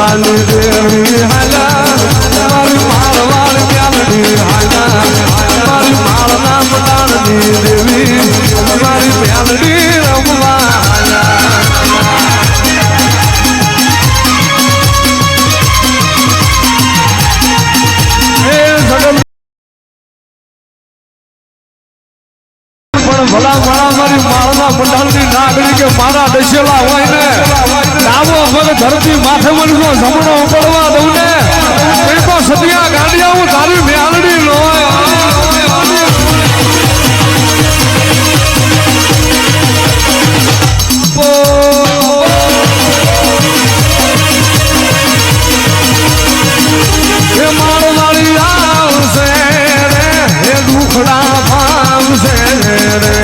માળવાની દેવી હાલા મારી માળવાળી મ્યાલડી હાલા મારી માળના મટાણની દેવી મારી મ્યાલડી રમવા હાલા ભલા મારા મારી માળના મંડળની નાગરી કે મારા દશેલા હોય ને ડાબો પગ ધરતી માથે મનનો જમણો પડવા દઉં ને એ તો સતિયા ગાંડિયા હું તારી મ્યાલડી લોય એ માળવાળી આવશે રે એ દુખડા ભાવશે રે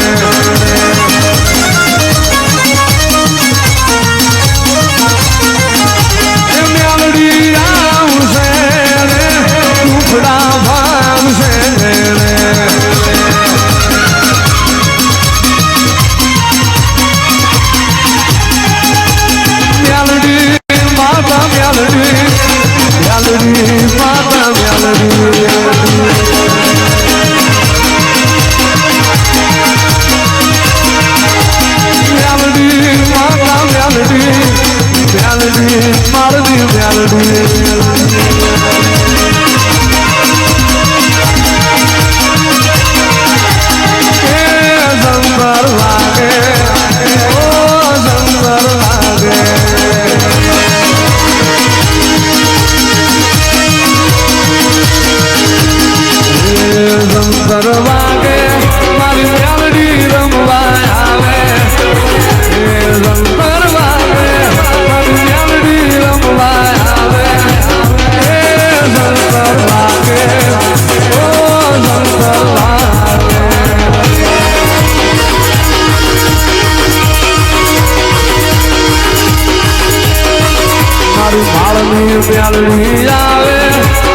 મ્યાલડી આવે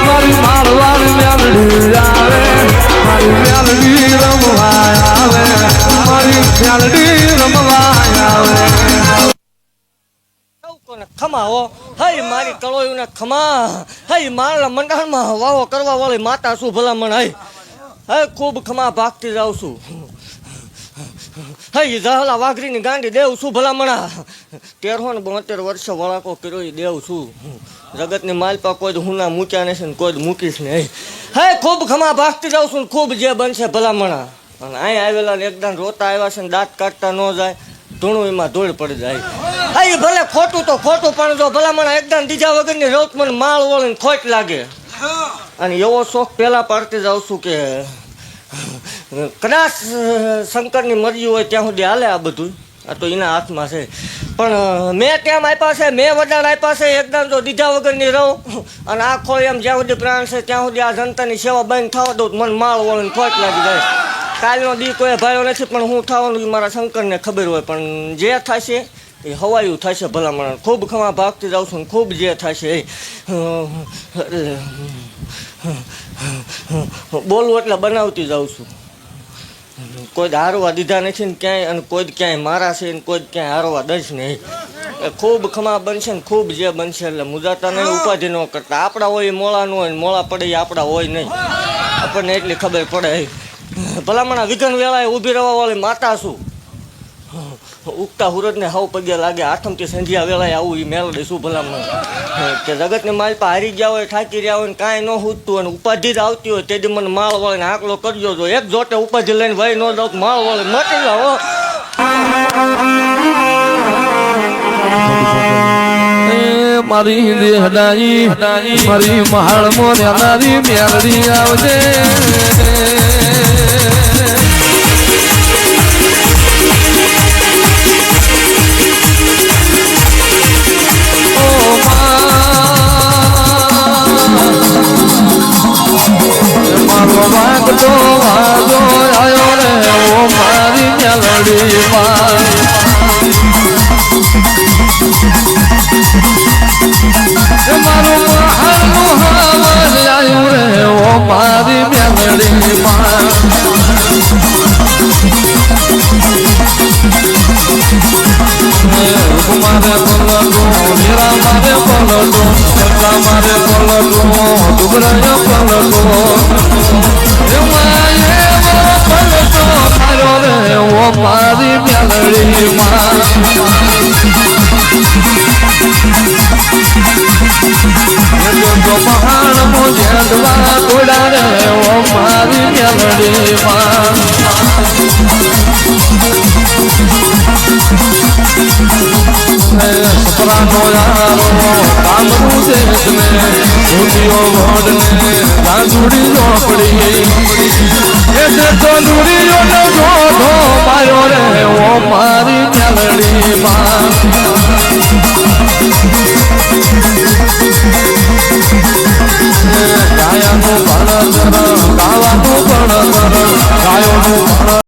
મારી માળવાળી મ્યાલડી આવે મારી મ્યાલડી રમવા આવે મારી મ્યાલડી રમવા આવે ખમા હો હઈ મારી કળોયું ને ખમા હઈ મારા મંડળમાં વાવો કરવા વાળી માતા શું ભલામણ હઈ હે ખૂબ ખમા ભાગતી જાઉં છું હઈ જહલા વાઘરીની ગાંડી દેવ છું ભલામણા 13 વર્ષ વળાકો કર્યો એ દેવ છું જગતની માલપા કોઈ હુના મૂક્યા નથી ને કોઈ મૂકીશ નહીં હે ખૂબ ખમા ભાગતી જાઉં છું ને ખૂબ જે બનશે ભલામણા અને અહીં આવેલા ને એકદમ રોતા આવ્યા છે ને દાંત કાઢતા ન જાય ધૂણું એમાં ધૂળ પડી જાય હા એ ભલે ખોટું તો ખોટું પણ જો ભલામણા એકદમ દીજા વગરની રોત મને માળ વળીને ખોટ લાગે અને એવો શોખ પહેલા પાડતી જાઉં છું કે કદાચ શંકરની મરજી હોય ત્યાં સુધી હાલે આ બધું આ તો એના હાથમાં છે પણ મેં કેમ આપ્યા છે મેં વડાણ આપ્યા છે એકદમ જો દીધા વગરની રહું અને આખો એમ જ્યાં સુધી પ્રાણ છે ત્યાં સુધી આ જનતાની સેવા બંધ થવા દઉં મને માળ વળીને ખોટ લાગી જાય કાલનો દી કોઈ ભાઈઓ નથી પણ હું થવાનું એ મારા શંકરને ખબર હોય પણ જે થશે એ હવાયું થશે ભલામણ ખૂબ ખમા ભાગતી જાઉં છું ખૂબ જે થશે બોલવું એટલે બનાવતી જાઉં છું કોઈ હારવા દીધા નથી ને ક્યાંય અને કોઈ ક્યાંય મારા છે ને કોઈ ક્યાંય હારવા દઈશ નહીં એ ખૂબ ખમા બનશે ને ખૂબ જે બનશે એટલે મુજાતા નહીં ઉપાધિ ન કરતા આપણા હોય એ મોળા ન હોય ને મોળા પડે એ આપણા હોય નહીં આપણને એટલી ખબર પડે ભલામણા વિઘન વેળાએ ઊભી રહેવા વાળી માતા છું ઉગતા હુરજને હાવ પગે લાગે આઠમથી સંધ્યા વેળાએ આવું એ મેળડે શું ભલામણ કે જગતની માલપા હારી ગયા હોય થાકી રહ્યા હોય ને કાંઈ ન હૂજતું હોય ને ઉપાધિ જ આવતી હોય તેથી મને માળ વળીને આંકલો કરજો જો એક જોટે ઉપાધિ લઈને ભાઈ ન જાવ માળ વળે મટી જાઓ મારી દેહડાઈ મારી મહાળ મોરી મેળડી આવજે વાગતો વાજો આયો રે ઓ મારી મેલડી મારું મહાનું હવાર આયું રે ઓ મારી મેલડી મારે બોલો મેરા મારે બોલો પલટો એટલા મારે પલટો ડુબરાય પલટો એમાં એવો પલટો મારો રે ઓ મારી મેલડી માં મહાન મોજવા તોડા રે ઓ મારી મેલડી માં સપરાનો યારો કામનું દેશ ને ઊંધિયો વડ ને ગાંધુડી ઝોપડી એટલે તો દુરીયો ને જોધો માર્યો રે ઓ મારી મેલડી માં ગાયાનું ભણતર ગાવાનું ભણતર ગાયોનું